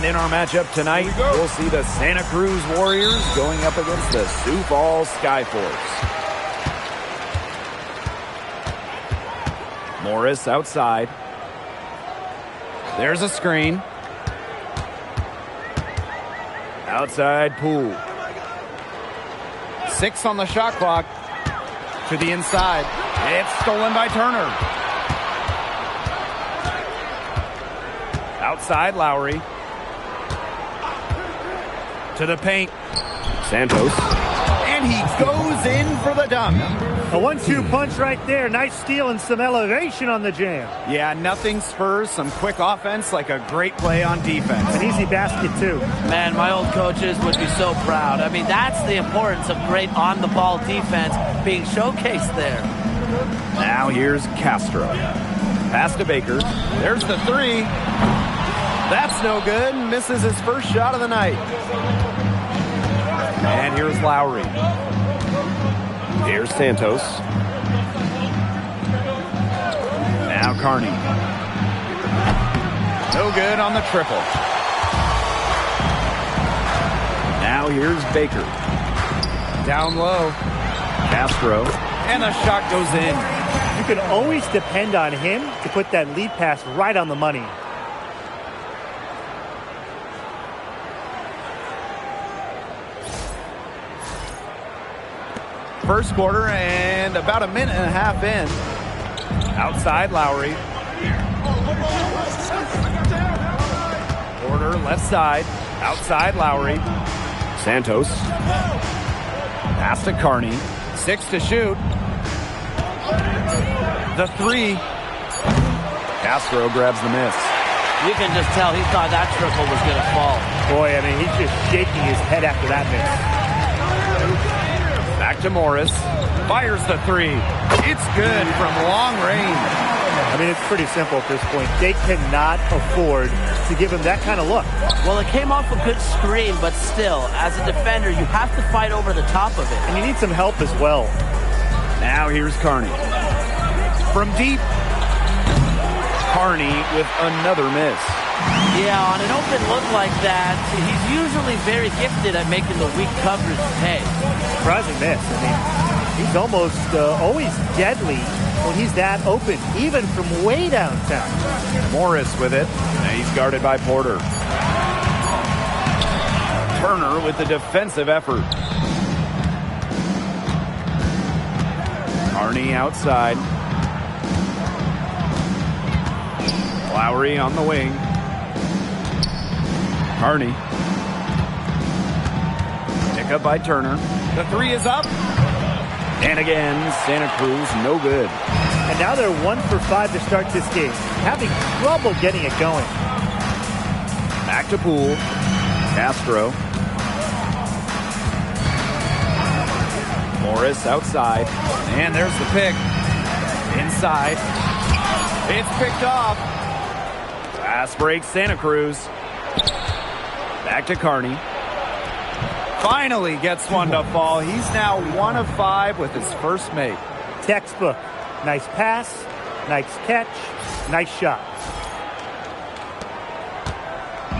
And in our matchup tonight, we'll see the Santa Cruz Warriors going up against the Sioux Falls Skyforce. Morris outside. There's a screen. Outside Poole. 6 on the shot clock. To the inside. It's stolen by Turner. Outside Lowry. To the paint. Santos. And he goes in for the dunk. A 1-2 punch right there. Nice steal and some elevation on the jam. Yeah, nothing spurs some quick offense like a great play on defense. An easy basket, too. Man, my old coaches would be so proud. I mean, that's the importance of great on-the-ball defense being showcased there. Now here's Castro. Pass to Baker. There's the three. That's no good. Misses his first shot of the night. And here's Lowry. Here's Santos. Now Carney. No good on the triple. Now here's Baker. Down low. Castro. And the shot goes in. You can always depend on him to put that lead pass right on the money. First quarter and about a minute and a half in. Outside Lowry. Porter left side. Outside Lowry. Santos. Pass to Carney. 6 to shoot. The three. Castro grabs the miss. You can just tell he thought that triple was going to fall. Boy, I mean, he's just shaking his head after that miss. Back to Morris. Fires the three. It's good from long range. I mean, it's pretty simple at this point. They cannot afford to give him that kind of look. Well, it came off a good screen, but still, as a defender, you have to fight over the top of it. And you need some help as well. Now here's Carney. From deep. Carney with another miss. Yeah, on an open look like that, he's usually very gifted at making the weak coverage pay. Surprising miss. I mean, he's almost always deadly when he's that open, even from way downtown. Morris with it. And he's guarded by Porter. Turner with the defensive effort. Carney outside. Lowry on the wing. Carney. Pick up by Turner. The three is up. And again, Santa Cruz, no good. And now they're 1 for 5 to start this game. Having trouble getting it going. Back to Poole. Castro. Morris outside. And there's the pick. Inside. It's picked off. Fast break, Santa Cruz. Back to Carney. Finally gets one to fall. He's now 1 of 5 with his first make. Textbook. Nice pass, nice catch, nice shot.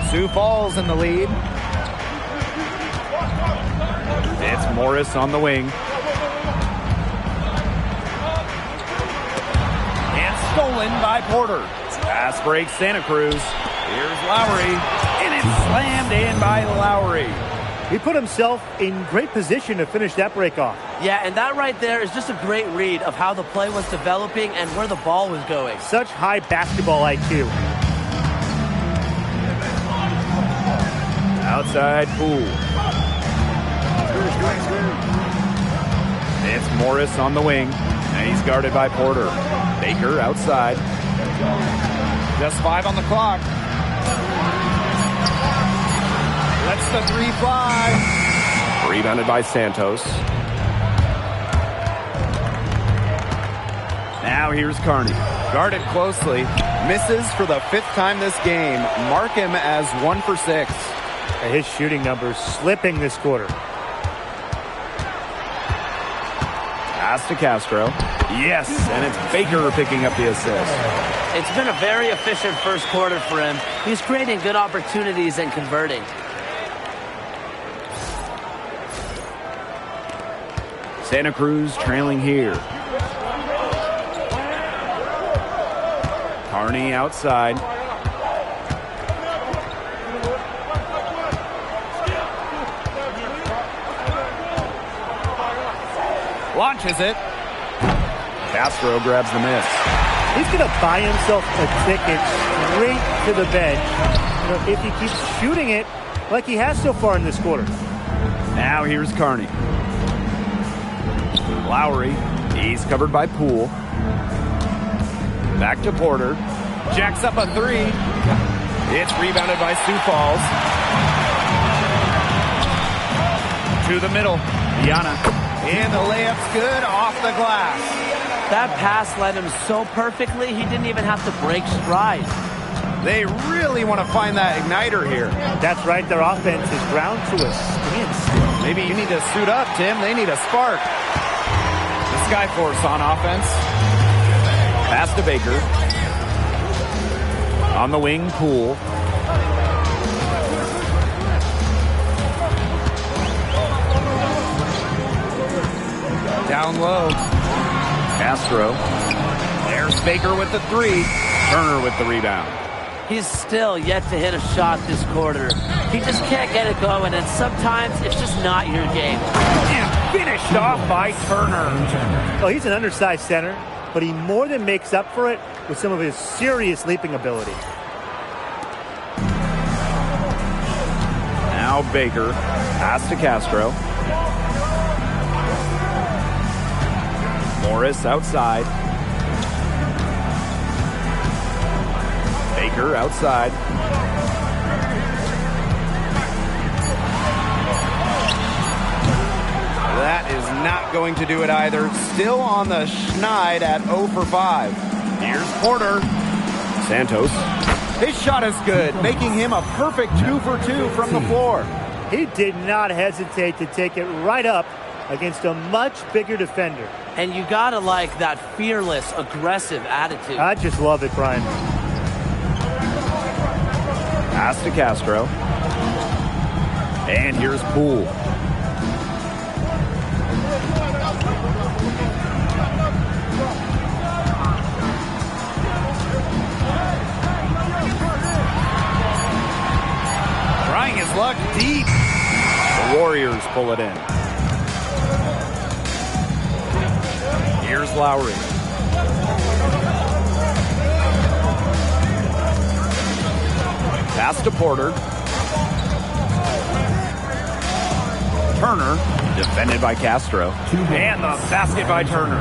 Sioux Falls in the lead. It's Morris on the wing. And stolen by Porter. Pass break, Santa Cruz. Here's Lowry. And it's slammed in by Lowry. He put himself in great position to finish that break off. Yeah, and that right there is just a great read of how the play was developing and where the ball was going. Such high basketball IQ. Outside Poole. It's Morris on the wing. And he's guarded by Porter. Baker outside. Just 5 on the clock. Lets the three fly. Rebounded by Santos. Now here's Carney. Guarded closely. Misses for the 5th time this game. Mark him as 1 for 6. His shooting numbers slipping this quarter. Pass to Castro. Yes, and it's Baker picking up the assist. It's been a very efficient first quarter for him. He's creating good opportunities and converting. Santa Cruz trailing here. Carney outside. Launches it. Castro grabs the miss. He's going to buy himself a ticket straight to the bench, if he keeps shooting it like he has so far in this quarter. Now here's Carney. Lowry, he's covered by Poole. Back to Porter. Jacks up a three. It's rebounded by Sioux Falls. To the middle. Viana. And the layup's good off the glass. That pass led him so perfectly, he didn't even have to break stride. They really want to find that igniter here. That's right. Their offense is ground to a standstill. Maybe you need to suit up, Tim. They need a spark. The Skyforce on offense. Pass to Baker. On the wing, Poole. Down low. Castro. There's Baker with the three. Turner with the rebound. He's still yet to hit a shot this quarter. He just can't get it going, and sometimes it's just not your game. And finished off by Turner. Oh, he's an undersized center, but he more than makes up for it with some of his serious leaping ability. Now Baker. Pass to Castro. Morris outside. Baker outside. That is not going to do it either. Still on the schneid at 0 for 5. Here's Porter. Santos. His shot is good, making him a perfect 2 for 2 from the floor. He did not hesitate to take it right up against a much bigger defender. And you gotta like that fearless, aggressive attitude. I just love it, Brian. Pass to Castro. And here's Poole. Trying his luck deep. The Warriors pull it in. Here's Lowry. Pass to Porter. Turner, defended by Castro. And the basket by Turner.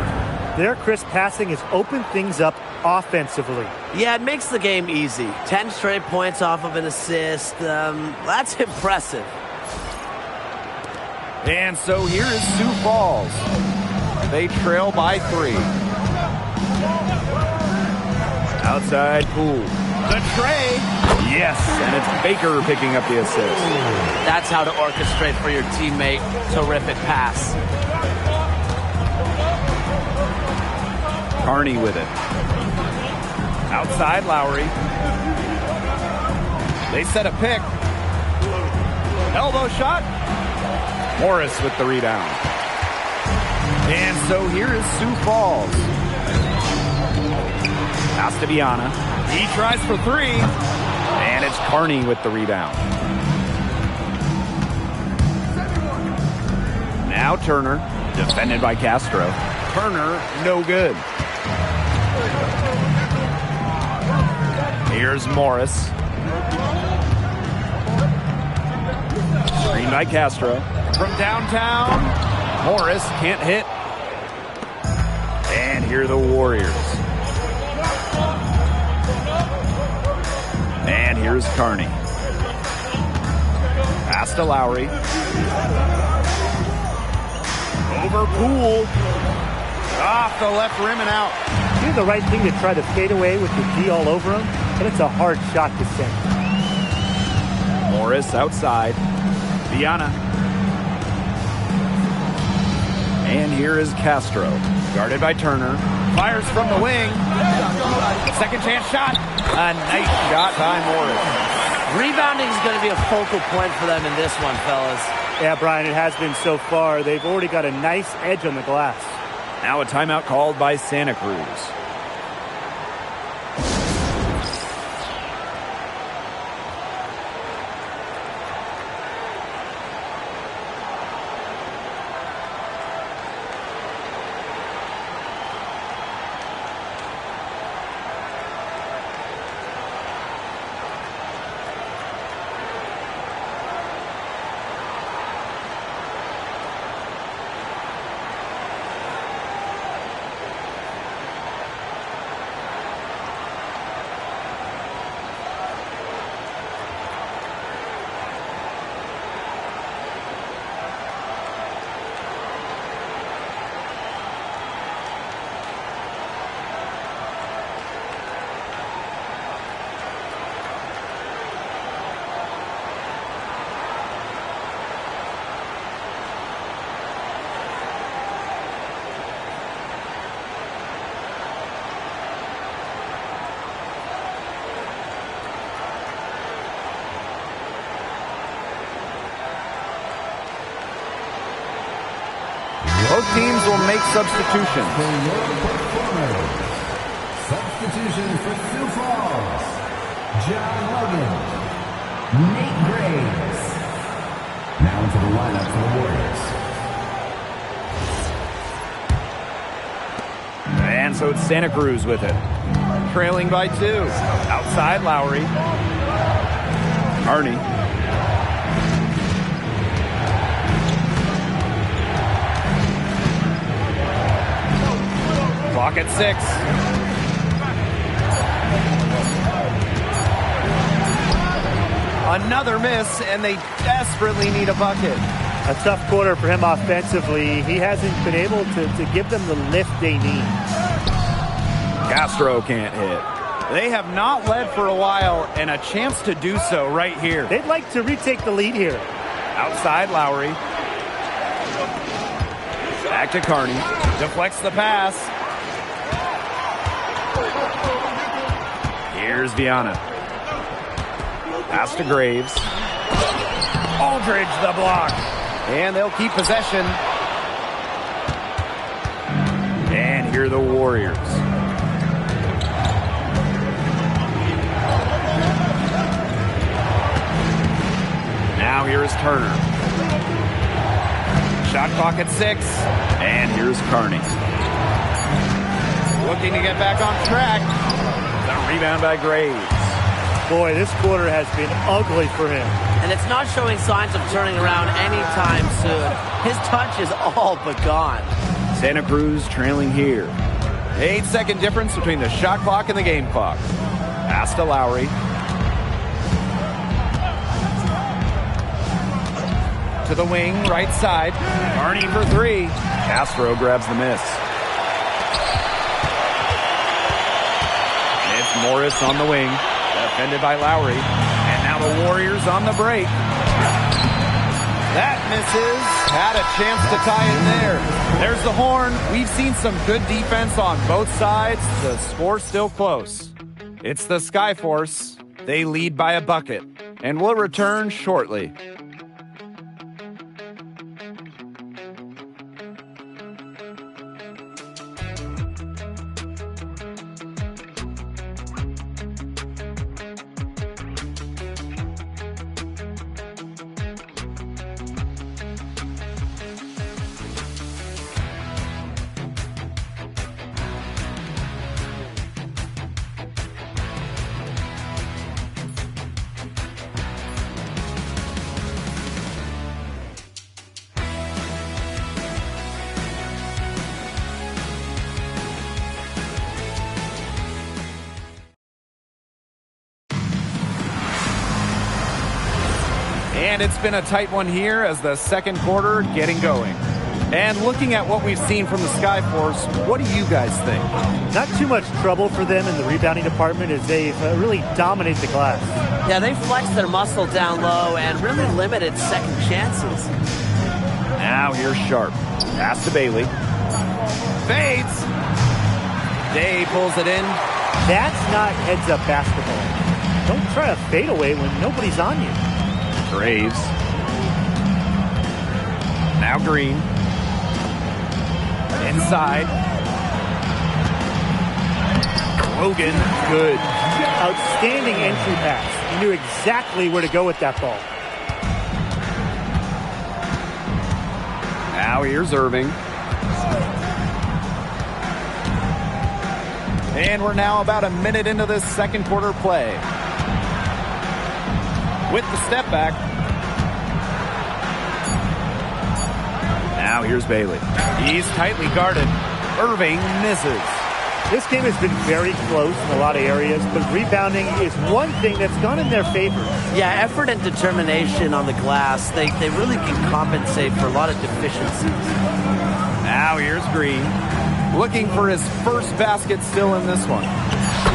Their crisp passing has opened things up offensively. Yeah, it makes the game easy. 10 straight points off of an assist. That's impressive. And so here is Sioux Falls. They trail by 3. Outside Poole. The tray. Yes, and it's Baker picking up the assist. That's how to orchestrate for your teammate. Terrific pass. Carney with it. Outside Lowry. They set a pick. Elbow shot. Morris with the rebound. And so here is Sioux Falls. Pass to Viana. He tries for 3. And it's Carney with the rebound. Now Turner, defended by Castro. Turner, no good. Here's Morris. Screen by Castro. From downtown, Morris can't hit. And here are the Warriors. And here's Carney. Pass to Lowry. Over Poole. Off the left rim and out. Do the right thing to try to fade away with the D all over him, and it's a hard shot to send. Morris outside. Viana. And here is Castro. Guarded by Turner. Fires from the wing. Second chance shot. A nice shot by Morris. Rebounding is going to be a focal point for them in this one, fellas. Yeah, Brian, it has been so far. They've already got a nice edge on the glass. Now a timeout called by Santa Cruz. Both teams will make substitutions. Substitution for Sioux Falls. John Logan. Nate Graves. Now into the lineup for the Warriors. And so it's Santa Cruz with it. Trailing by 2. Outside Lowry. Carney. Clock at 6. Another miss, and they desperately need a bucket. A tough quarter for him offensively. He hasn't been able to give them the lift they need. Castro can't hit. They have not led for a while, and a chance to do so right here. They'd like to retake the lead here. Outside Lowry. Back to Carney. Deflects the pass. Here's Viana. Pass to Graves. Aldridge the block. And they'll keep possession. And here are the Warriors. Now here's Turner. Shot clock at 6. And here's Carney. Looking to get back on track. The rebound by Graves. Boy, this quarter has been ugly for him. And it's not showing signs of turning around anytime soon. His touch is all but gone. Santa Cruz trailing here. 8-second difference between the shot clock and the game clock. Pass to Lowry. To the wing, right side. Carney for 3. Castro grabs the miss. It's Morris on the wing. Defended by Lowry. And now the Warriors on the break. That misses. Had a chance to tie it there. There's the horn. We've seen some good defense on both sides. The score's still close. It's the Skyforce. They lead by a bucket. And we'll return shortly. And it's been a tight one here as the second quarter getting going. And looking at what we've seen from the Skyforce, what do you guys think? Not too much trouble for them in the rebounding department as they've really dominated the glass. Yeah, they flexed their muscle down low and really limited second chances. Now here's Sharp. Pass to Bailey. Fades. Day pulls it in. That's not heads-up basketball. Don't try to fade away when nobody's on you. Graves. Now Green. Inside. Logan, good. Outstanding entry pass. He knew exactly where to go with that ball. Now here's Irving. And we're now about a minute into this second quarter play. With the step back. Now here's Bailey. He's tightly guarded. Irving misses. This game has been very close in a lot of areas, but rebounding is one thing that's gone in their favor. Yeah, effort and determination on the glass, they really can compensate for a lot of deficiencies. Now here's Green. Looking for his first basket still in this one.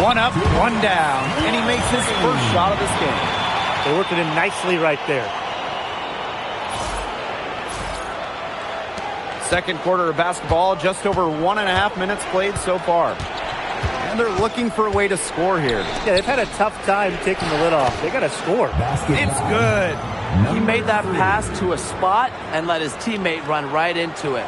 One up, one down, and he makes his first shot of this game. They worked it in nicely right there. Second quarter of basketball, just over 1.5 minutes played so far. And they're looking for a way to score here. Yeah, they've had a tough time taking the lid off. They got to score. It's good. He made that pass to a spot and let his teammate run right into it.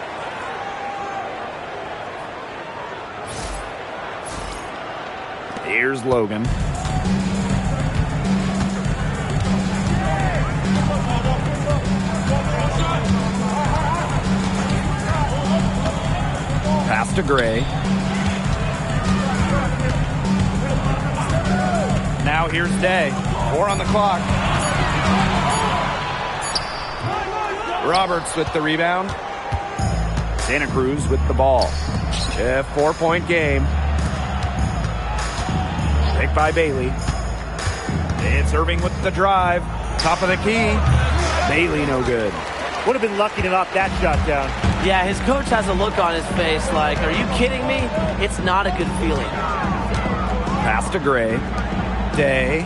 Here's Logan. Pass to Gray. Now here's Day. 4 on the clock. Roberts with the rebound. Santa Cruz with the ball. A 4-point game. Picked by Bailey. It's Irving with the drive. Top of the key. Bailey no good. Would have been lucky to knock that shot down. Yeah, his coach has a look on his face like, are you kidding me? It's not a good feeling. Pass to Gray. Day.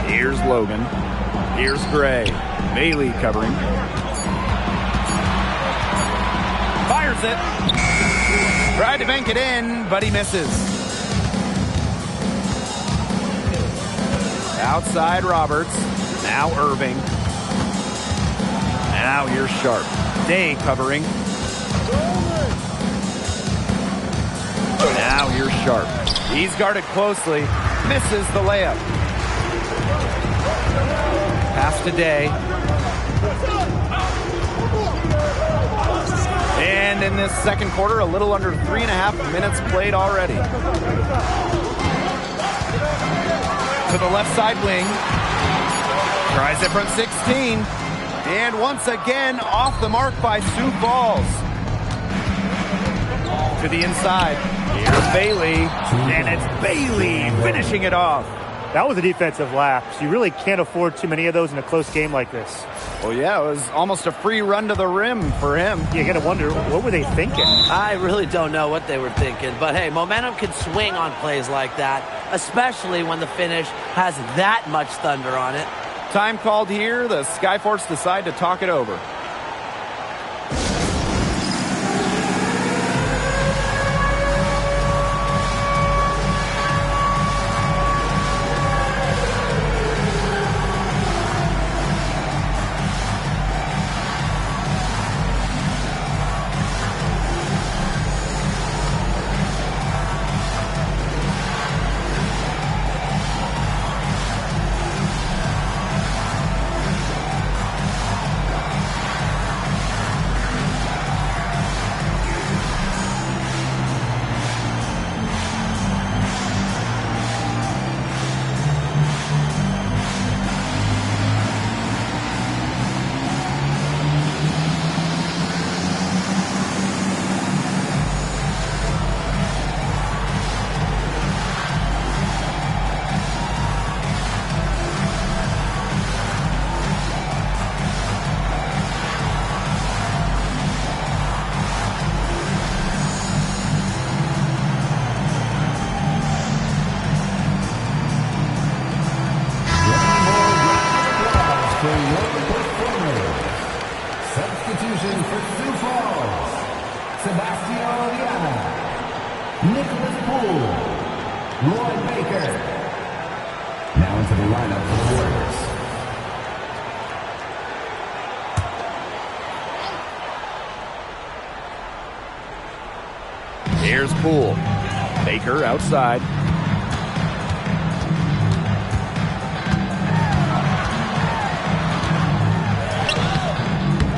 Here's Logan. Here's Gray. Bailey covering. Fires it. Tried to bank it in, but he misses. Outside Roberts. Now Irving. Now here's Sharp. Day covering. Now here's Sharp. He's guarded closely. Misses the layup. Pass to Day. And in this second quarter, a little under 3.5 minutes played already. To the left side wing. Tries it from 16. And once again, off the mark by Sioux Falls. To the inside. Here's Bailey. And it's Bailey finishing it off. That was a defensive lapse. You really can't afford too many of those in a close game like this. Well, yeah, it was almost a free run to the rim for him. You got to wonder, what were they thinking? I really don't know what they were thinking. But, hey, momentum can swing on plays like that, especially when the finish has that much thunder on it. Time called here. The Skyforce decide to talk it over. Sebastian Viana, Nicholas Poole, Lloyd Baker. Now into the lineup for the Warriors. Here's Poole. Baker outside.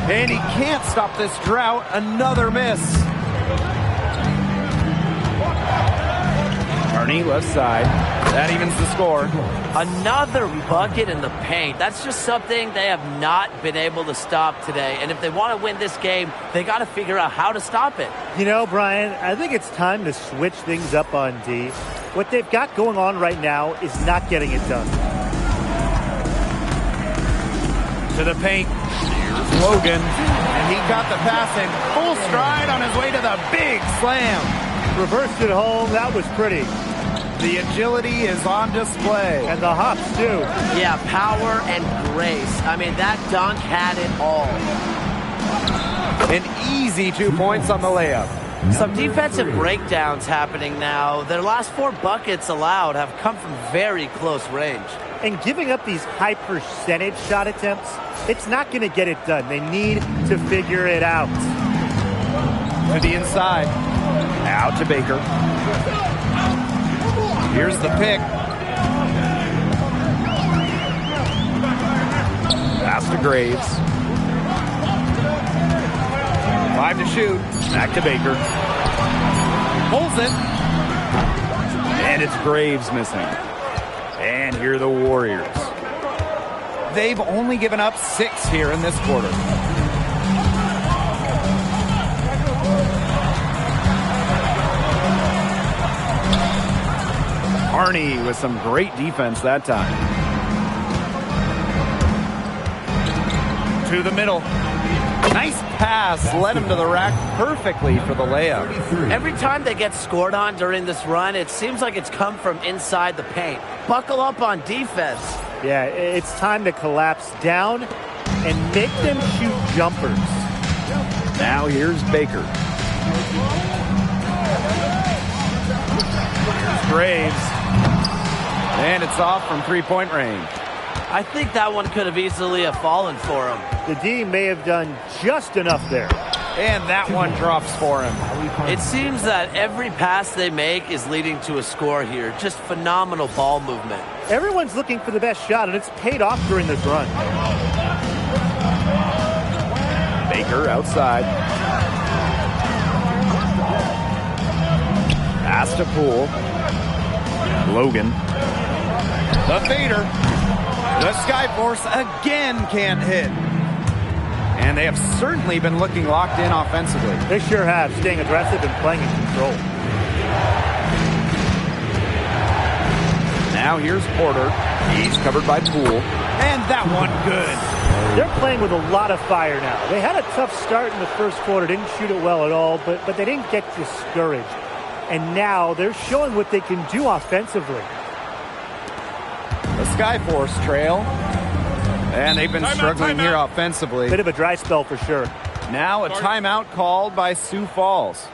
And he can't stop this drought. Another miss. Carney left side. That evens the score. Another bucket in the paint. That's just something they have not been able to stop today. And if they want to win this game, they got to figure out how to stop it. You know, Brian, I think it's time to switch things up on D. What they've got going on right now is not getting it done. To the paint. Here's Logan. And he got the pass in full stride on his way to the big slam. Reversed it home. That was pretty. The agility is on display. And the hops, too. Yeah, power and grace. I mean, that dunk had it all. An easy 2 points on the layup. Some defensive breakdowns happening now. Their last 4 buckets allowed have come from very close range. And giving up these high percentage shot attempts, it's not going to get it done. They need to figure it out. To the inside. Out to Baker. Here's the pick. Pass to Graves. 5 to shoot. Back to Baker. Pulls it. And it's Graves missing. And here are the Warriors. They've only given up 6 here in this quarter. Carney with some great defense that time. To the middle. Nice pass. Led him to the rack perfectly for the layup. Every time they get scored on during this run, it seems like it's come from inside the paint. Buckle up on defense. Yeah, it's time to collapse down and make them shoot jumpers. Now here's Baker. Here's Graves. And it's off from three-point range. I think that one could have easily have fallen for him. The D may have done just enough there. And that one drops for him. It seems that every pass they make is leading to a score here. Just phenomenal ball movement. Everyone's looking for the best shot, and it's paid off during this run. Baker outside. Pass to Poole. Logan. The fader. The Skyforce again can't hit. And they have certainly been looking locked in offensively. They sure have, staying aggressive and playing in control. Now here's Porter. He's covered by Poole. And that one good. They're playing with a lot of fire now. They had a tough start in the first quarter, didn't shoot it well at all, but they didn't get discouraged. And now they're showing what they can do offensively. The Skyforce trail. And they've been struggling here offensively. Bit of a dry spell for sure. Now a timeout called by Sioux Falls.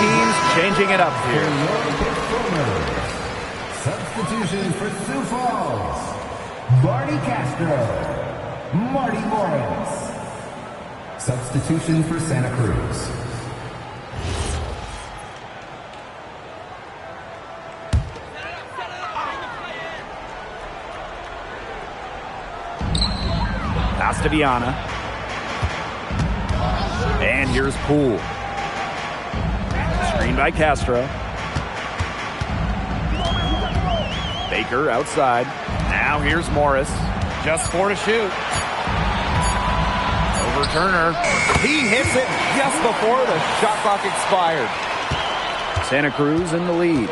teams changing it up here. Substitution for Sioux Falls. Barney Castro. Marty Morris. Substitution for Santa Cruz. Pass to Viana. And here's Poole. Screen by Castro. Baker outside. Now here's Morris. Just 4 to shoot. Over Turner. He hits it just before the shot clock expired. Santa Cruz in the lead.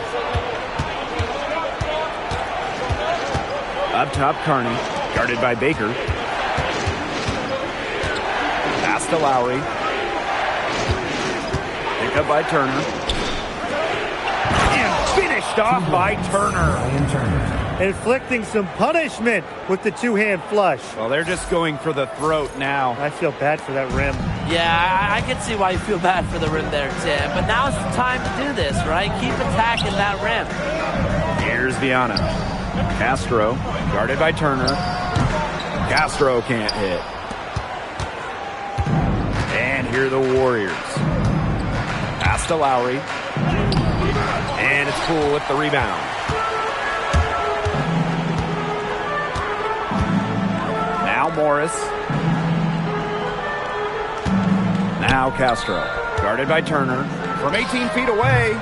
Up top, Carney. Guarded by Baker. Pass to Lowry. Pick up by Turner. And finished off by Turner. Inflicting some punishment with the two-hand flush. Well, they're just going for the throat now. I feel bad for that rim. Yeah, I can see why you feel bad for the rim there, Tim. But now's the time to do this, right? Keep attacking that rim. Here's Viana. Castro, guarded by Turner. Castro can't hit. And here are the Warriors. Pass to Lowry. And it's Poole with the rebound. Now Morris. Now Castro. Guarded by Turner. From 18 feet away,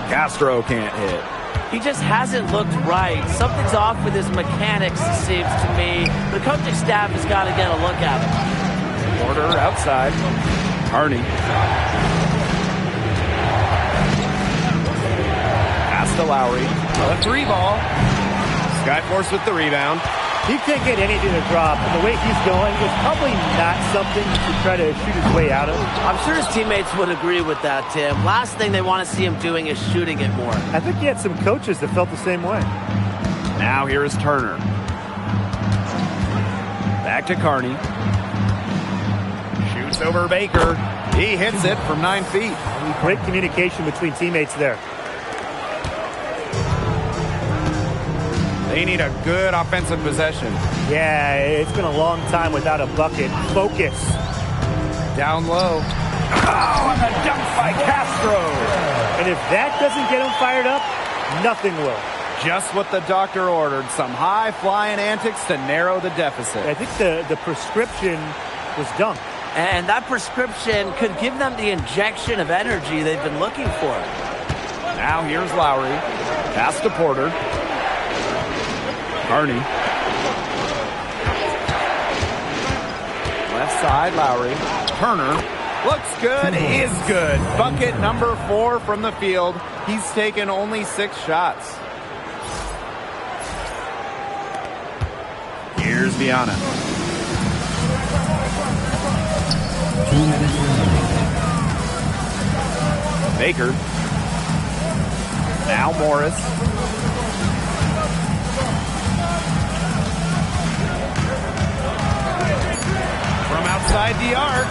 Castro can't hit. He just hasn't looked right. Something's off with his mechanics, it seems to me. The coaching staff has got to get a look at him. Porter outside. Carney. Pass to Lowry. A 3 ball. Skyforce with the rebound. He can't get anything to drop. And the way he's going is probably not something to try to shoot his way out of. I'm sure his teammates would agree with that, Tim. Last thing they want to see him doing is shooting it more. I think he had some coaches that felt the same way. Now here is Turner. Back to Carney. Shoots over Baker. He hits it from 9 feet. Great communication between teammates there. They need a good offensive possession. Yeah, it's been a long time without a bucket. Focus. Down low. Oh, and a dunk by Castro. And if that doesn't get him fired up, nothing will. Just what the doctor ordered. Some high-flying antics to narrow the deficit. I think the prescription was dunk. And that prescription could give them the injection of energy they've been looking for. Now here's Lowry. Pass to Porter. Carney. Left side, Lowry. Turner. Looks good, is good. Bucket number 4 from the field. He's taken only 6 shots. Here's Viana. 2 minutes remaining. Baker. Now Morris. Outside the arc.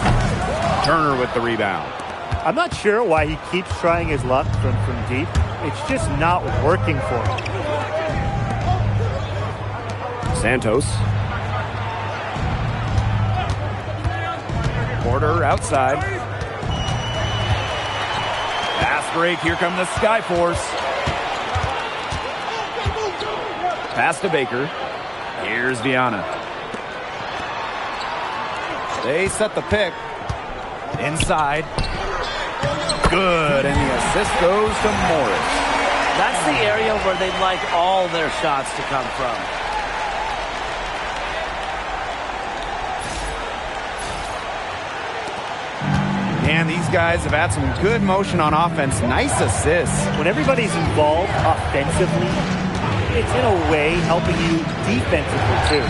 Turner with the rebound. I'm not sure why he keeps trying his luck from deep. It's just not working for him. Santos. Porter outside. Pass break. Here come the Skyforce. Pass to Baker. Here's Viana. They set the pick. Inside. Good. And the assist goes to Morris. That's the area where they'd like all their shots to come from. And these guys have had some good motion on offense. Nice assists. When everybody's involved offensively, it's in a way helping you defensively too.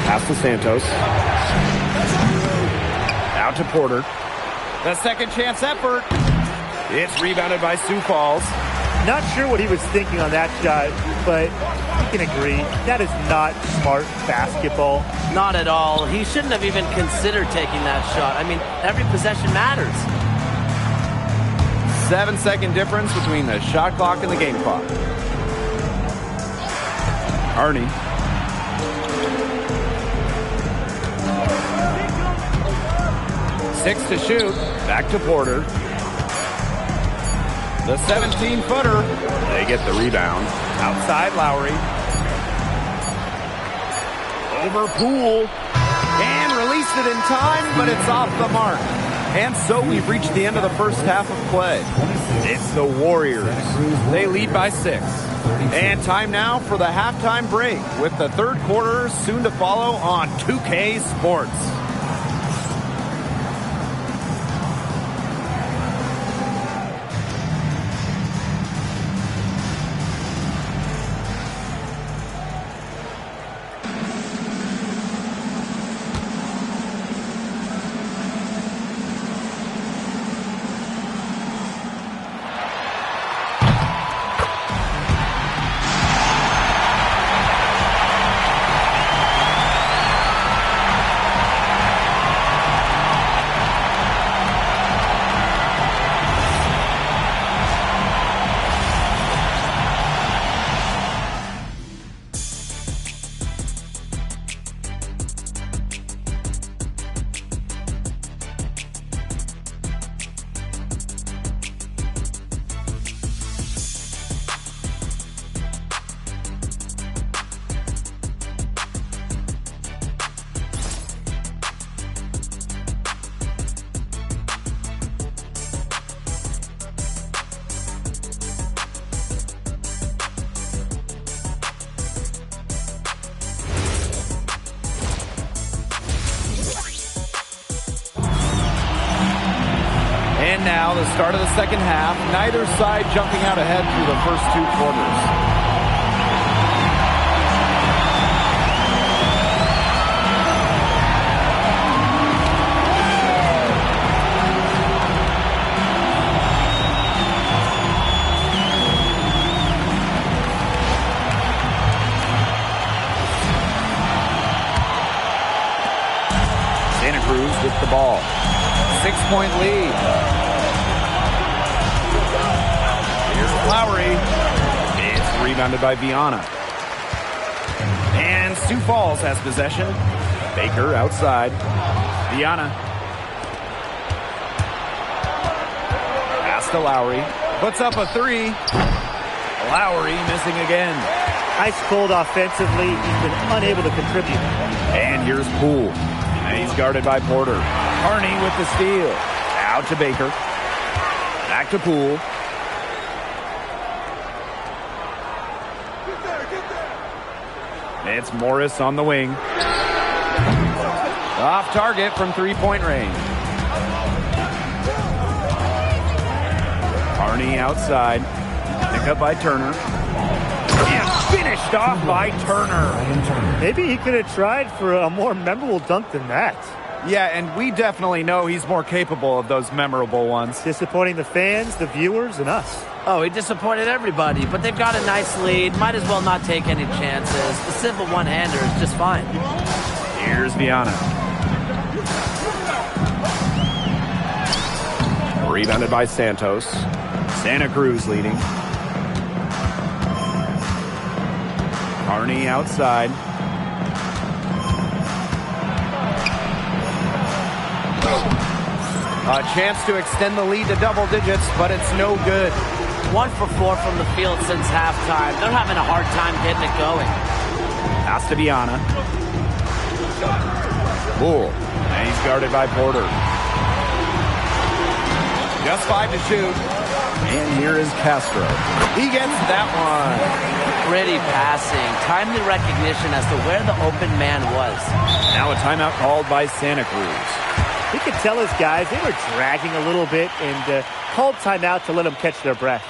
Pass to Santos. Out to Porter. The second chance effort. It's rebounded by Sioux Falls. Not sure what he was thinking on that shot, but you can agree that is not smart basketball. Not at all. He shouldn't have even considered taking that shot. I mean, every possession matters. 7-second difference between the shot clock and the game clock. Arnie. Six to shoot. Back to Porter. The 17-footer. They get the rebound. Outside Lowry. Over Poole. And released it in time, but it's off the mark. And so we've reached the end of the first half of play. It's the Warriors. They lead by 6. And time now for the halftime break with the third quarter soon to follow on 2K Sports. And now the start of the second half. Neither side jumping out ahead through the first 2 quarters. Santa Cruz with the ball. 6-point lead. Here's Lowry. It's rebounded by Viana. And Sioux Falls has possession. Baker outside. Viana. Pass to Lowry. Puts up a 3. Lowry missing again. Ice cold offensively. He's been unable to contribute. And here's Poole. And he's guarded by Porter. Carney with the steal. Out to Baker. Back to Poole. It's Morris on the wing. Off target from 3-point range. Carney outside. Pick up by Turner. And finished off by Turner. Maybe he could have tried for a more memorable dunk than that. Yeah, and we definitely know he's more capable of those memorable ones. Disappointing the fans, the viewers, and us. Oh, he disappointed everybody, but they've got a nice lead. Might as well not take any chances. The simple one-hander is just fine. Here's Viana. Rebounded by Santos. Santa Cruz leading. Carney outside. A chance to extend the lead to double digits, but it's no good. 1 for 4 from the field since halftime. They're having a hard time getting it going. Pass to Viana. Poole. And he's guarded by Porter. Just 5 to shoot. And here is Castro. He gets that one. Pretty passing. Timely recognition as to where the open man was. Now a timeout called by Santa Cruz. You could tell his guys, they were dragging a little bit and called timeout to let them catch their breath.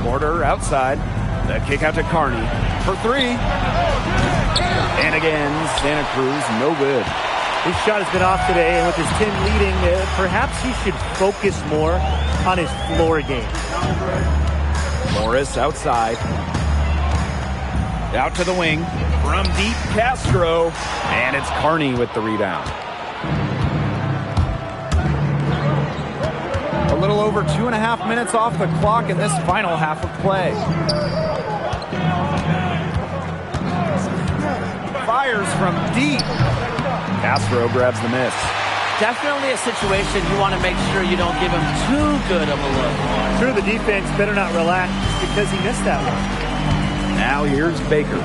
Porter outside. The kick out to Carney for three. And again, Santa Cruz, no good. His shot has been off today, and with his team leading, perhaps he should focus more on his floor game. Morris outside. Out to the wing. From deep, Castro. And it's Carney with the rebound. A little over 2.5 minutes off the clock in this final half of play. Fires from deep. Castro grabs the miss. Definitely a situation you want to make sure you don't give him too good of a look. Sure, the defense better not relax because he missed that one. Now here's Baker.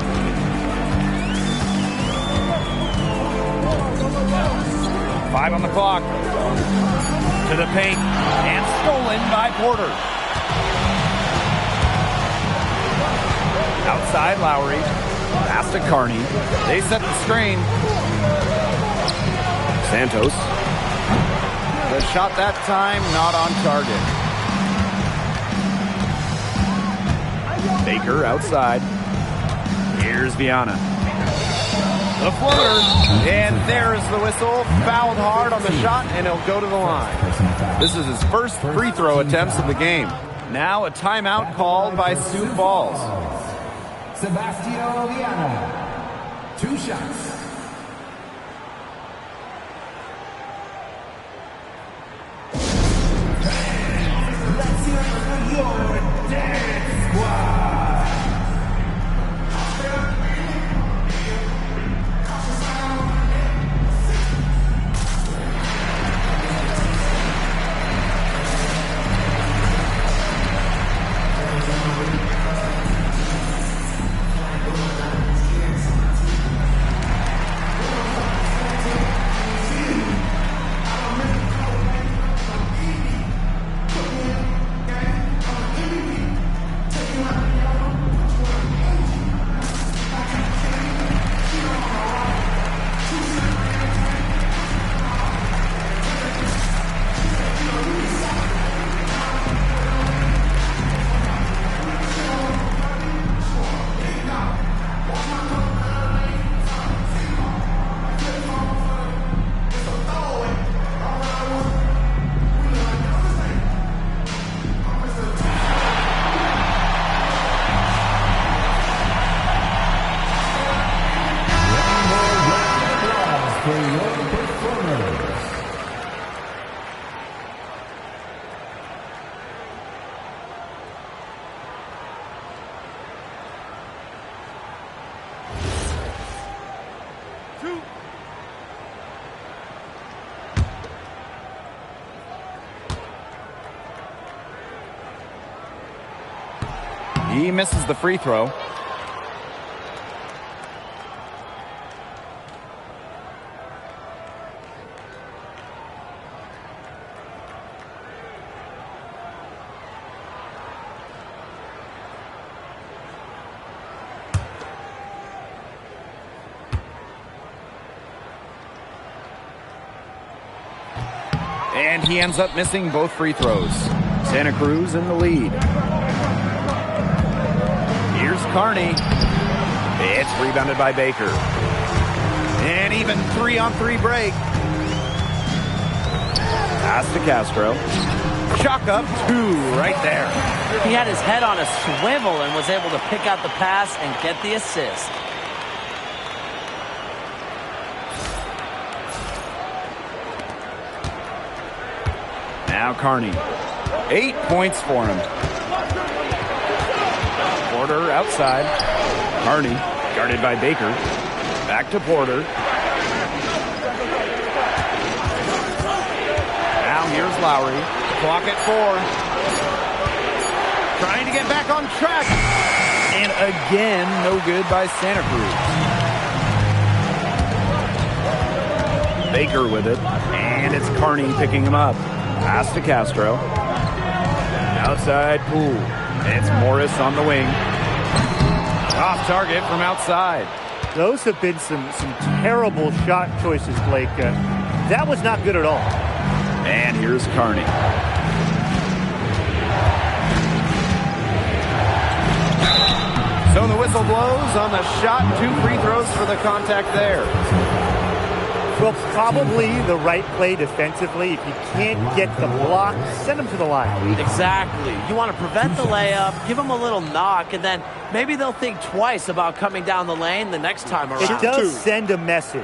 Five on the clock. To the paint. And stolen by Porter. Outside Lowry. Pass to Carney. They set the screen. Santos. The shot that time not on target. Baker outside. Here's Viana. The floater. And there's the whistle. Fouled hard on the shot, and he'll go to the line. This is his first free throw attempts of the game. Now a timeout called by Sioux Falls. Sebastião Viana. 2 shots. Let's hear it for your dance squad. He misses the free throw. And he ends up missing both free throws. Santa Cruz in the lead. Here's Carney. It's rebounded by Baker. And even 3-on-3 break. Pass to Castro. Chalk up 2 right there. He had his head on a swivel and was able to pick out the pass and get the assist. Now Carney. 8 points for him. Porter outside. Carney guarded by Baker. Back to Porter. Now here's Lowry. Clock at 4. Trying to get back on track. And again, no good by Santa Cruz. Baker with it. And it's Carney picking him up. Pass to Castro. Outside Poole. It's Morris on the wing. Off target from outside. Those have been some terrible shot choices, Blake. That was not good at all. And here's Carney. So the whistle blows on the shot. 2 free throws for the contact there. Well, probably the right play defensively. If you can't get the block, send them to the line. Exactly. You want to prevent the layup, give them a little knock, and then maybe they'll think twice about coming down the lane the next time around. It does send a message.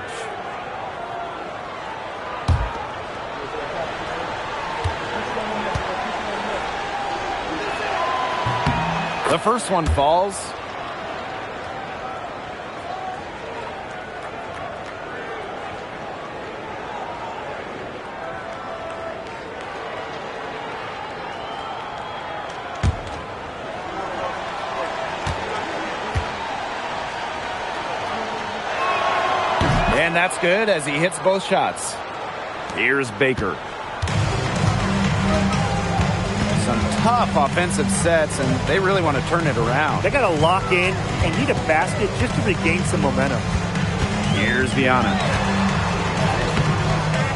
The first one falls. And that's good as he hits both shots. Here's Baker. Some tough offensive sets, and they really want to turn it around. They got to lock in and need a basket just to regain some momentum. Here's Viana.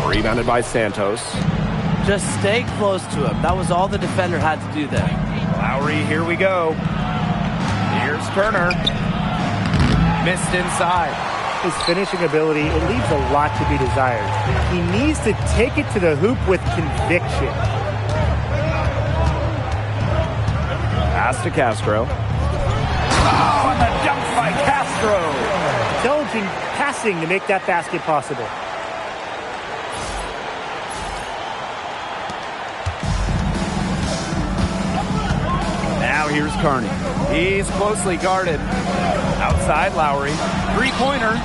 Rebounded by Santos. Just stay close to him. That was all the defender had to do there. Lowry, here we go. Here's Turner. Missed inside. His finishing ability, it leaves a lot to be desired. He needs to take it to the hoop with conviction. Pass to Castro. Oh, and the dunk by Castro. Intelligent passing to make that basket possible. Now here's Carney. He's closely guarded. Outside Lowry. Three-pointer.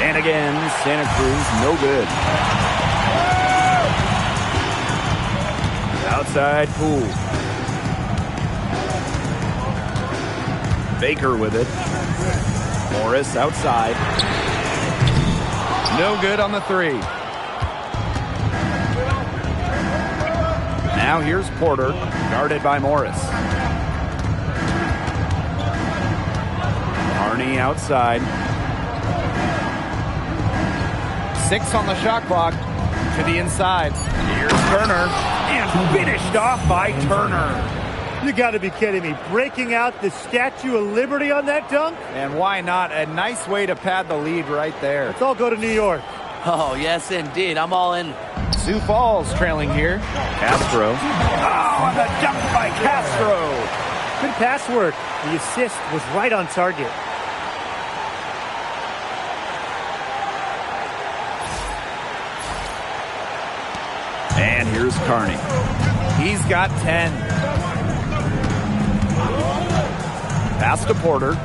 And again, Santa Cruz, no good. Outside Poole. Baker with it. Morris outside. No good on the three. Now here's Porter, guarded by Morris. Carney outside. 6 on the shot clock. To the inside. Here's Turner. And finished off by Turner. You got to be kidding me. Breaking out the Statue of Liberty on that dunk? And why not? A nice way to pad the lead right there. Let's all go to New York. Oh, yes, indeed. I'm all in. Sioux Falls trailing here. Castro. Oh, and the dunk by Castro. Good pass work. The assist was right on target. And here's Carney. He's got 10. Pass to Porter.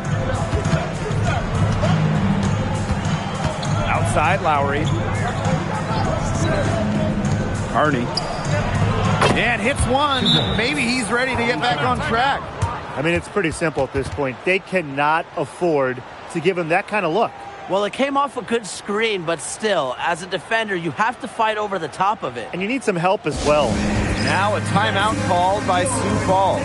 Outside Lowry. Carney. And hits one. Maybe he's ready to get back on track. I mean, it's pretty simple at this point. They cannot afford to give him that kind of look. Well, it came off a good screen, but still, as a defender, you have to fight over the top of it. And you need some help as well. Now a timeout called by Sioux Falls.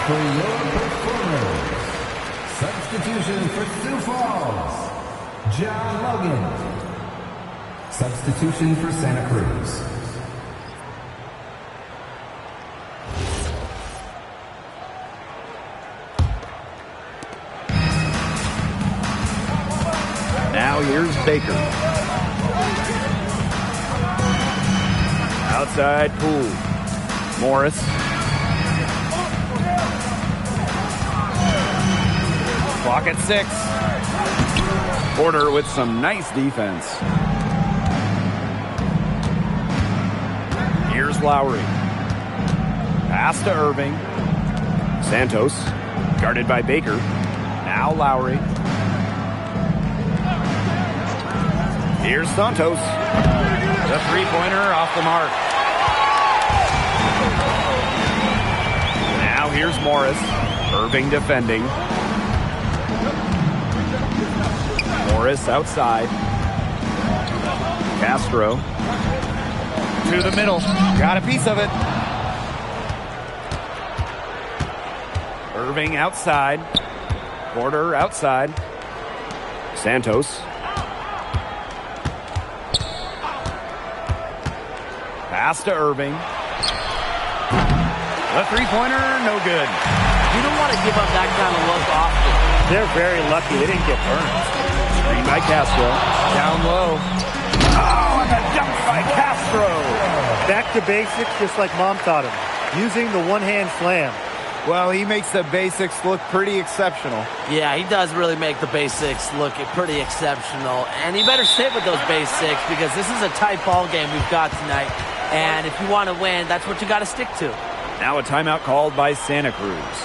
For your performers, substitution for Sioux Falls, John Logan. Substitution for Santa Cruz, Now here's Baker. Outside Poole. Morris. Clock at 6. Porter with some nice defense. Here's Lowry. Pass to Irving. Santos, guarded by Baker. Now Lowry. Here's Santos. The three-pointer off the mark. Now here's Morris. Irving defending. Morris outside. Castro. To the middle. Got a piece of it. Irving outside. Porter outside. Santos. Pass to Irving. The three-pointer, no good. You don't want to give up that kind of look often. They're very lucky they didn't get burned. Screen by Castro. Down low. Oh, and a dunk by Castro. Back to basics just like Mom taught him. Using the one-hand slam. Well, he makes the basics look pretty exceptional. Yeah, he does really make the basics look pretty exceptional. And he better stay with those basics because this is a tight ball game we've got tonight. And if you want to win, that's what you got to stick to. Now a timeout called by Santa Cruz.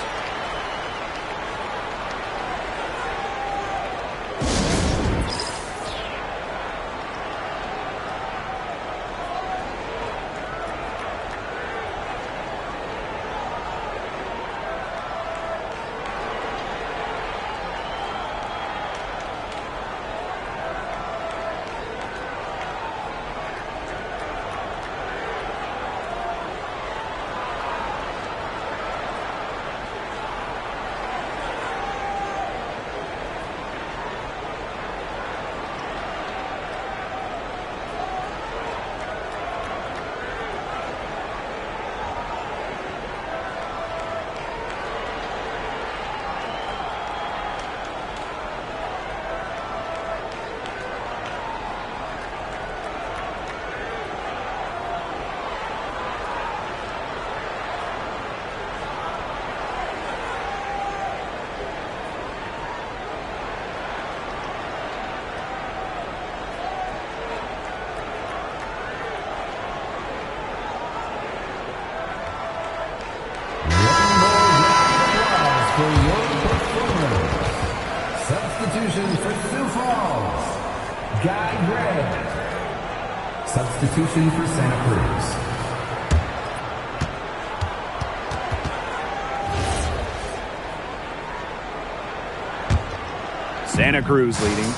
Substitution for Sioux Falls, Guy Gray. Substitution for Santa Cruz. Santa Cruz leading.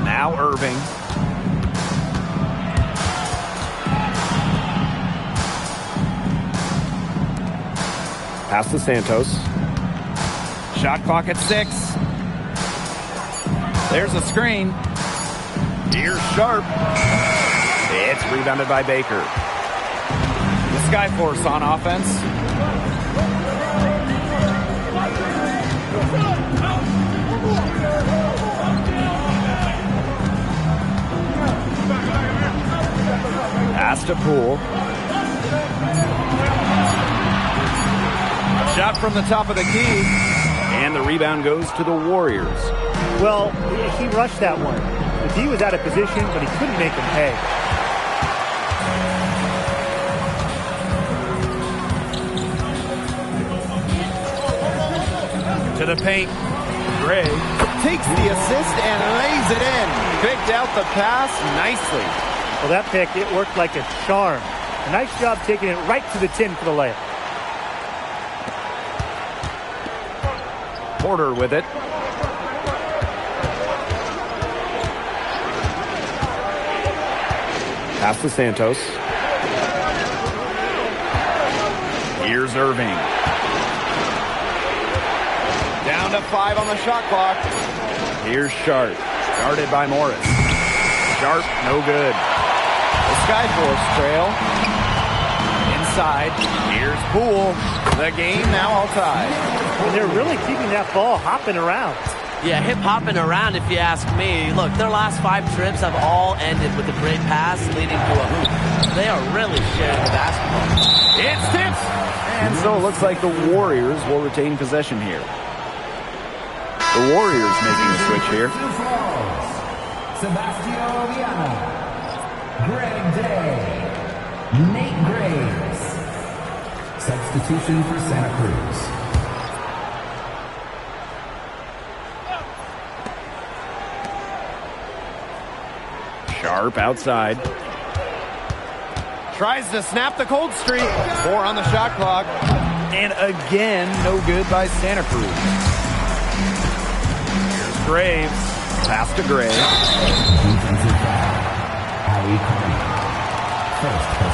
Now Irving. Pass to Santos. Shot clock at 6. There's a screen. Here's Sharp. It's rebounded by Baker. The Skyforce on offense. Pass to Poole. Shot from the top of the key. And the rebound goes to the Warriors. Well, he rushed that one. The D was out of position, but he couldn't make him pay. To the paint. Gray Takes the assist and lays it in. Picked out the pass nicely. Well, that pick, it worked like a charm. A nice job taking it right to the tin for the layup. Porter with it. Pass to Santos. Here's Irving. Down to 5 on the shot clock. Here's Sharp. Guarded by Morris. Sharp, no good. The Skyforce trail. Inside. Here's Poole. The game now all tied. And they're really keeping that ball hopping around. Yeah, hip-hopping around if you ask me. Look, their last 5 trips have all ended with a great pass leading to a hoop. They are really sharing the basketball. It's tipped! And so it looks like the Warriors will retain possession here. The Warriors making a switch here. Sebastian Viana, Greg Day, Nate Graves. Substitution for Santa Cruz. Sharp outside. Tries to snap the cold streak. 4 on the shot clock. And again, no good by Santa Cruz. Here's Graves. Pass to Gray.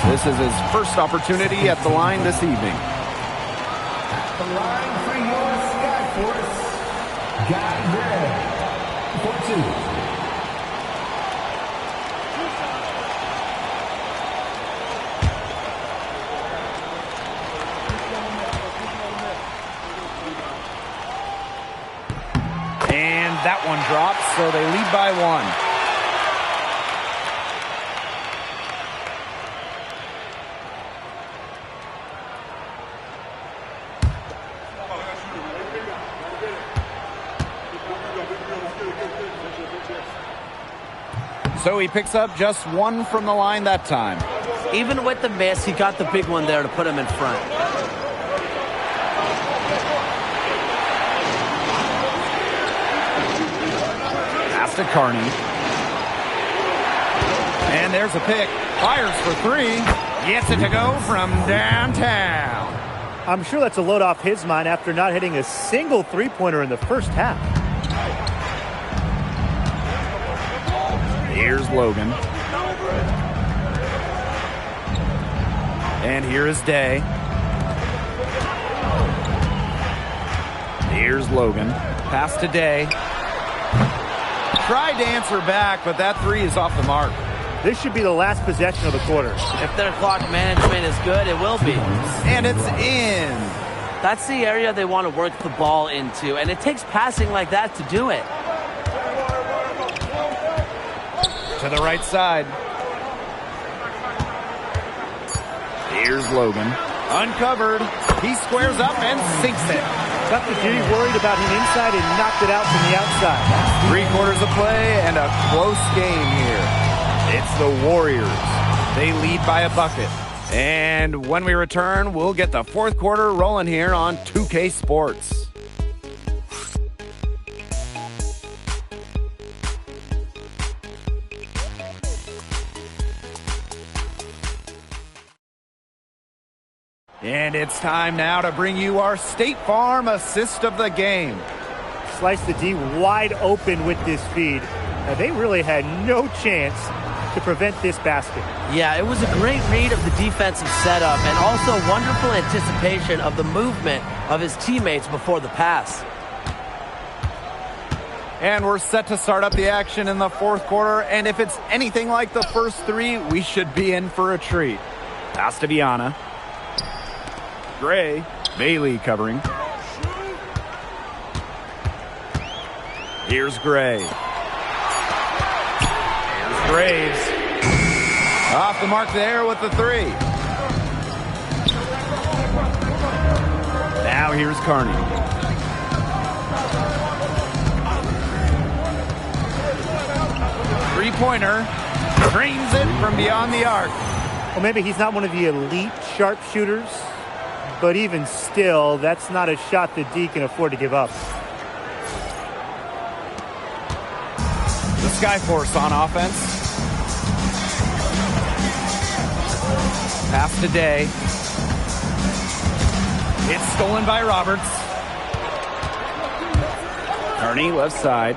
This is his first opportunity at the line this evening. The line for your Skyforce, Guy Gray, for 2. And that one drops, so they lead by 1. So he picks up just 1 from the line that time. Even with the miss, he got the big one there to put him in front. Pass to Carney. And there's a pick. Fires for 3. Gets it to go from downtown. I'm sure that's a load off his mind after not hitting a single three-pointer in the first half. Here's Logan. And here is Day. Here's Logan. Pass to Day. Tried to answer back, but that 3 is off the mark. This should be the last possession of the quarter. If their clock management is good, it will be. And it's in. That's the area they want to work the ball into, and it takes passing like that to do it. To the right side. Here's Logan. Uncovered. He squares up and sinks it. Tough to do. Worried about him inside and knocked it out from the outside. 3 quarters of play and a close game here. It's the Warriors. They lead by a bucket. And when we return, we'll get the 4th quarter rolling here on 2K Sports. And it's time now to bring you our State Farm assist of the game. Slice the D wide open with this feed. Now, they really had no chance to prevent this basket. Yeah, it was a great read of the defensive setup and also wonderful anticipation of the movement of his teammates before the pass. And we're set to start up the action in the 4th quarter, and if it's anything like the first 3, we should be in for a treat. Pass to Viana. Gray. Bailey covering. Here's Gray. Here's Graves. Off the mark there with the 3. Now here's Carney. Three-pointer. Drains it from beyond the arc. Well, maybe he's not one of the elite sharpshooters, but even still, that's not a shot that D can afford to give up. The Skyforce on offense. Pass to Day. It's stolen by Roberts. Carney left side.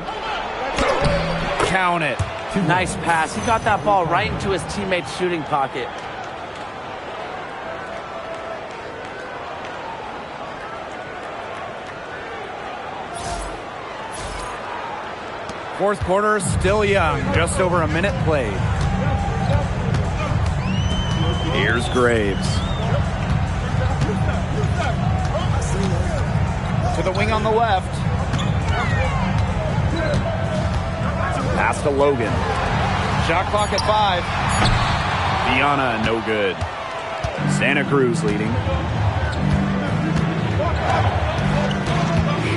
Count it. Nice pass. He got that ball right into his teammate's shooting pocket. Fourth quarter still young. Just over a minute played. Here's Graves. To the wing on the left. Pass to Logan. Shot clock at 5. Viana, no good. Santa Cruz leading.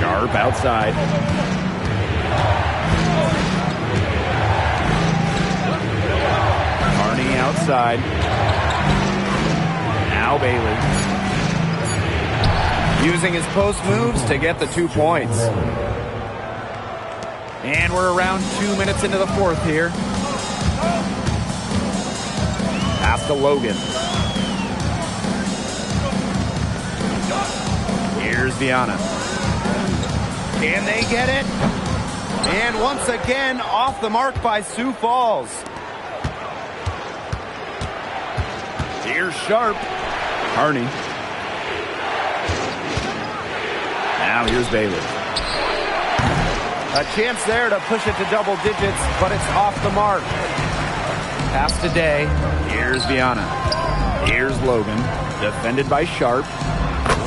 Sharp outside. Carney outside. Now Bailey. Using his post moves to get the 2 points. And we're around 2 minutes into the fourth here. Pass to Logan. Here's Viana. Can they get it? And once again, off the mark by Sioux Falls. Here's Sharp. Carney. Now here's Bailey. A chance there to push it to double digits, but it's off the mark. Pass to Day. Here's Viana. Here's Logan. Defended by Sharp.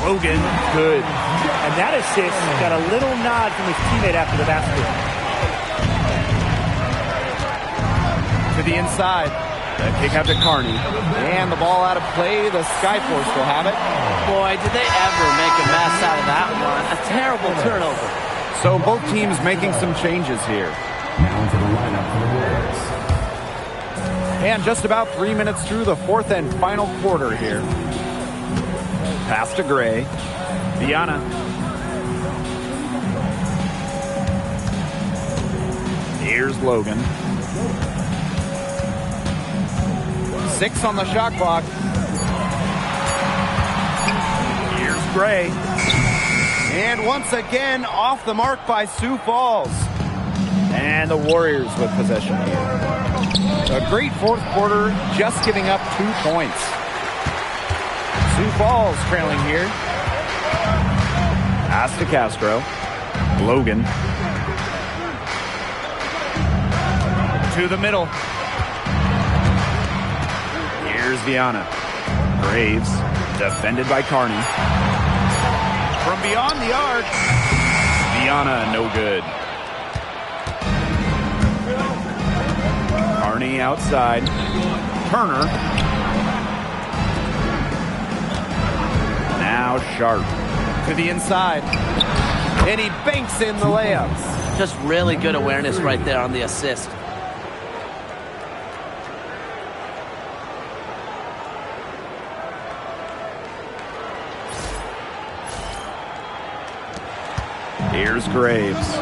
Logan, good. And that assist got a little nod from his teammate after the basket. To the inside. The kick out to Carney. And the ball out of play. The Skyforce will have it. Boy, did they ever make a mess out of that one. A terrible turnover. So both teams making some changes here. Now into the lineup for the Warriors. And just about 3 minutes through the fourth and final quarter here. Pass to Gray. Viana. Here's Logan. 6 on the shot clock. Here's Gray. And once again, off the mark by Sioux Falls. And the Warriors with possession here. A great fourth quarter, just giving up 2 points. Sioux Falls trailing here. Pass to Castro. Logan. To the middle. Here's Viana. Graves. Defended by Carney. From beyond the arc. Viana, no good. Carney outside. Turner. Now Sharp. To the inside. And he banks in the layups. Just really good awareness right there on the assist. Here's Graves.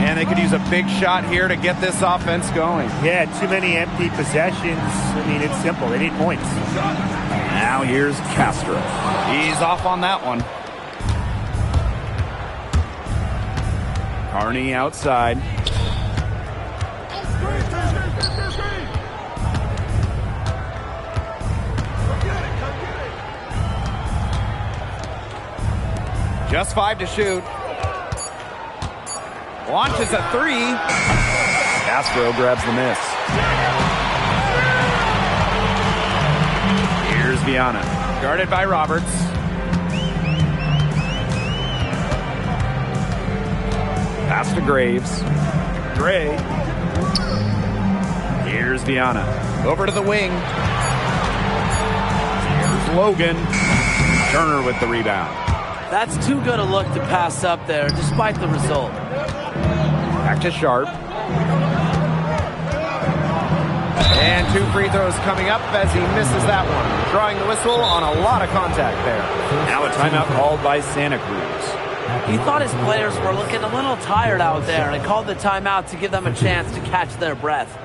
And they could use a big shot here to get this offense going. Yeah, too many empty possessions. I mean, it's simple. They need points. Now here's Castro. He's off on that one. Carney outside. Just 5 to shoot. Launches a 3. Castro grabs the miss. Here's Viana. Guarded by Roberts. Pass to Graves. Gray. Here's Viana. Over to the wing. Here's Logan. Turner with the rebound. That's too good a look to pass up there, despite the result. Back to Sharp. And 2 free throws coming up as he misses that one. Drawing the whistle on a lot of contact there. Now a timeout called by Santa Cruz. He thought his players were looking a little tired out there and called the timeout to give them a chance to catch their breath.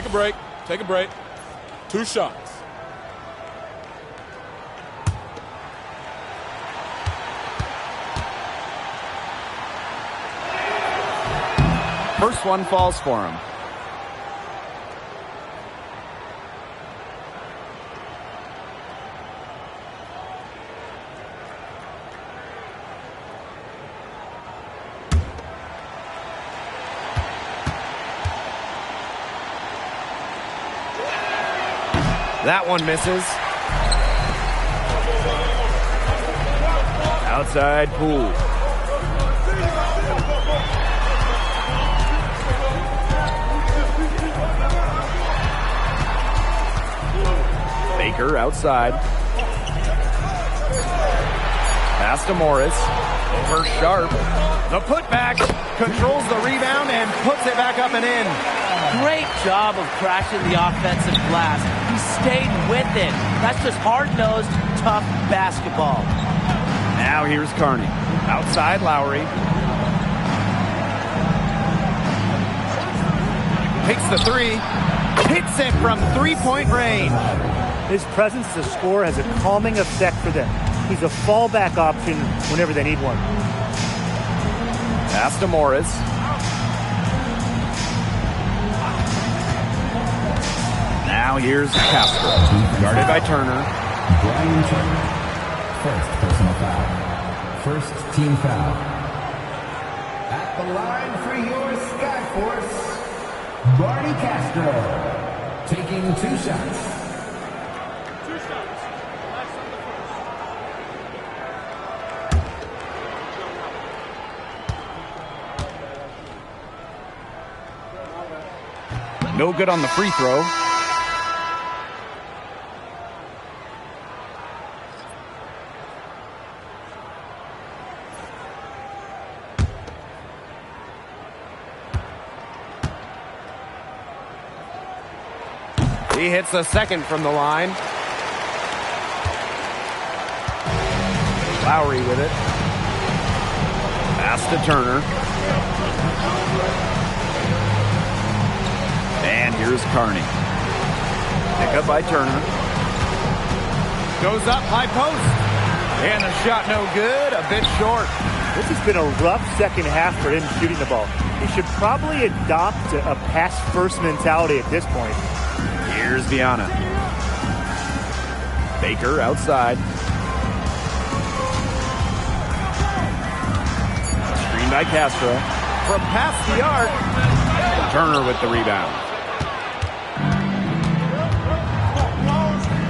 Take a break. Take a break. 2 shots. First one falls for him. That one misses. Outside Poole. Baker outside. Pass to Morris. Over Sharp. The putback. Controls the rebound and puts it back up and in. Great job of crashing the offensive glass. He stayed with it. That's just hard-nosed, tough basketball. Now here's Carney. Outside Lowry. Takes the 3. Hits it from 3-point range. His presence as a scorer has a calming effect for them. He's a fallback option whenever they need one. Pass to Morris. Now here's Castro. Guarded by Turner. Brian Turner. First personal foul. First team foul. At the line for your Skyforce, Barney Castro. Taking 2 shots. No good on the free throw. He hits a second from the line. Lowry with it. Pass to Turner. And here's Carney. Pick up by Turner. Goes up, high post. And the shot no good, a bit short. This has been a rough second half for him shooting the ball. He should probably adopt a pass-first mentality at this point. Here's Viana. Baker outside. Screen by Castro. From past the arc. Turner with the rebound.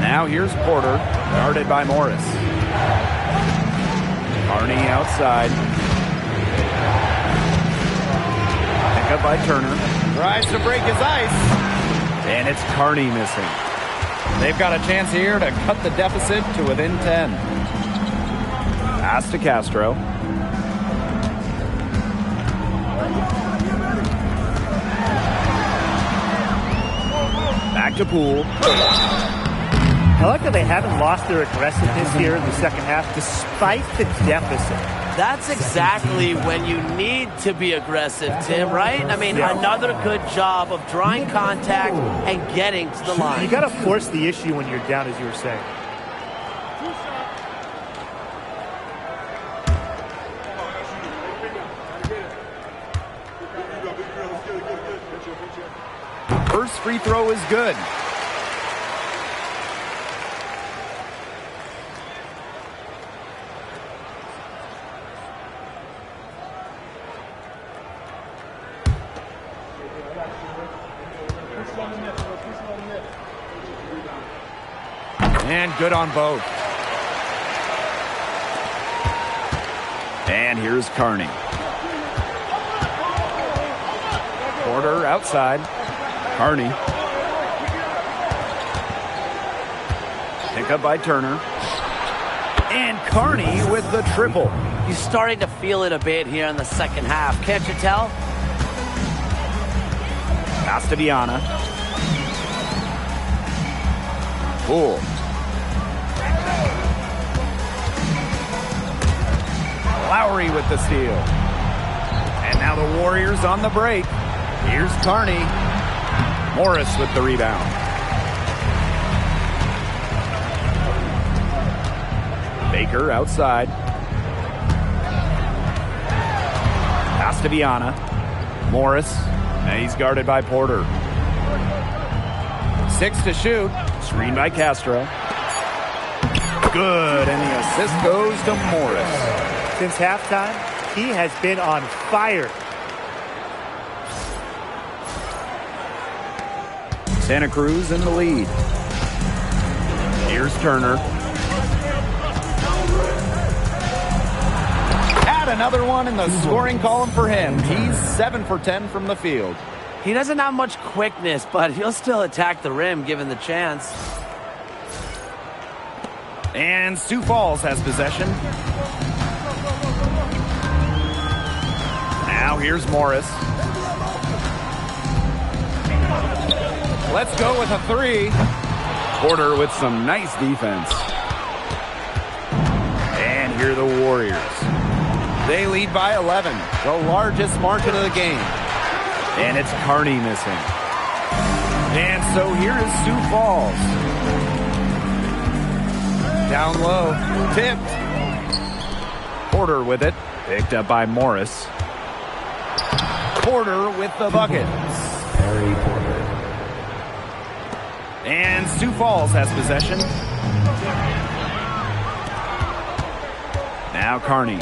Now here's Porter, guarded by Morris. Carney outside. Pick up by Turner. Tries to break his ice. And it's Carney missing. They've got a chance here to cut the deficit to within 10. Pass to Castro. Back to Poole. I like that they haven't lost their aggressiveness here in the second half despite the deficit. That's exactly when you need to be aggressive, Tim, right? I mean, another good job of drawing contact and getting to the line. You got to force the issue when you're down, as you were saying. First free throw is good. And good on both. And here's Carney. Porter outside. Carney. Pick up by Turner. And Carney with the triple. He's starting to feel it a bit here in the second half. Can't you tell? Pass to Viana. Poole. Lowry with the steal. And now the Warriors on the break. Here's Carney. Morris with the rebound. Baker outside. Pass to Viana. Morris. And he's guarded by Porter. 6 to shoot. Screen by Castro. Good. And the assist goes to Morris. Since halftime, he has been on fire. Santa Cruz in the lead. Here's Turner. Add another one in the scoring column for him. He's 7 for 10 from the field. He doesn't have much quickness, but he'll still attack the rim given the chance. And Sioux Falls has possession. Now here's Morris. Let's go with a 3. Porter with some nice defense. And here are the Warriors. They lead by 11, the largest margin of the game. And it's Carney missing. And so here is Sioux Falls. Down low, tipped. Porter with it, picked up by Morris. Porter with the bucket. Harry Porter. And Sioux Falls has possession. Now Carney.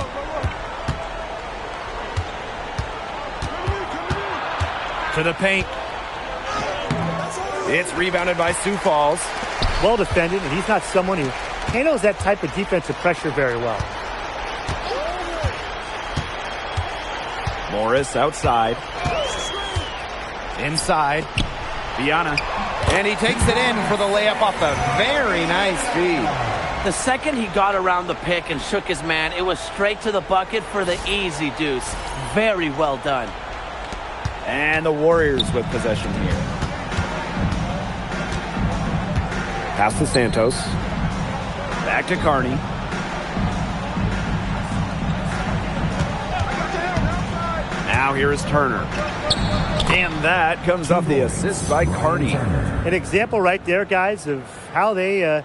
To the paint. It's rebounded by Sioux Falls. Well defended, and he's not someone who handles that type of defensive pressure very well. Morris outside. Inside. Viana. And he takes it in for the layup off a very nice feed. The second he got around the pick and shook his man, it was straight to the bucket for the easy deuce. Very well done. And the Warriors with possession here. Pass to Santos. Back to Carney. Now here is Turner. And that comes off the assist by Carney. An example right there, guys, of how they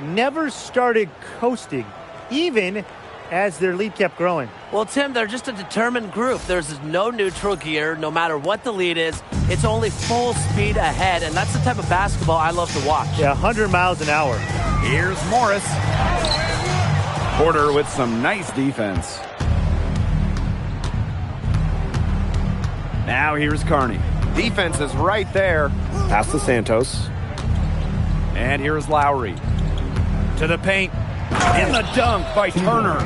never started coasting, even as their lead kept growing. Well, Tim, they're just a determined group. There's no neutral gear, no matter what the lead is. It's only full speed ahead, and that's the type of basketball I love to watch. Yeah, 100 miles an hour. Here's Morris. Porter with some nice defense. Now here's Carney. Defense is right there. Pass to Santos. And here's Lowry. To the paint. In the dunk by Turner.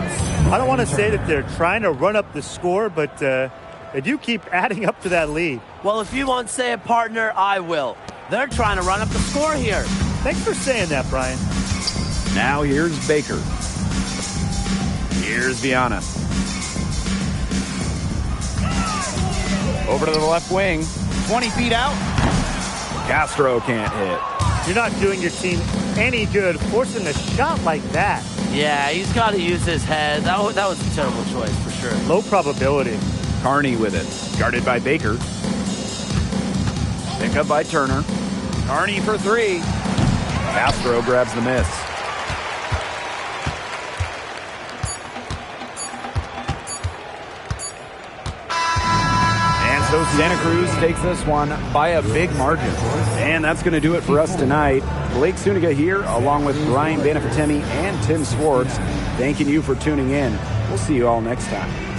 I don't want to say that they're trying to run up the score, but they do keep adding up to that lead. Well, if you won't say it, partner, I will. They're trying to run up the score here. Thanks for saying that, Brian. Now here's Baker. Here's Viana. Over to the left wing. 20 feet out. Castro can't hit. You're not doing your team any good forcing a shot like that. Yeah, he's got to use his head. That was a terrible choice for sure. Low probability. Carney with it. Guarded by Baker. Pick up by Turner. Carney for 3. Castro grabs the miss. And so Santa Cruz takes this one by a big margin. And that's going to do it for us tonight. Blake Suniga here, along with Brian Banafitemi and Tim Swartz, thanking you for tuning in. We'll see you all next time.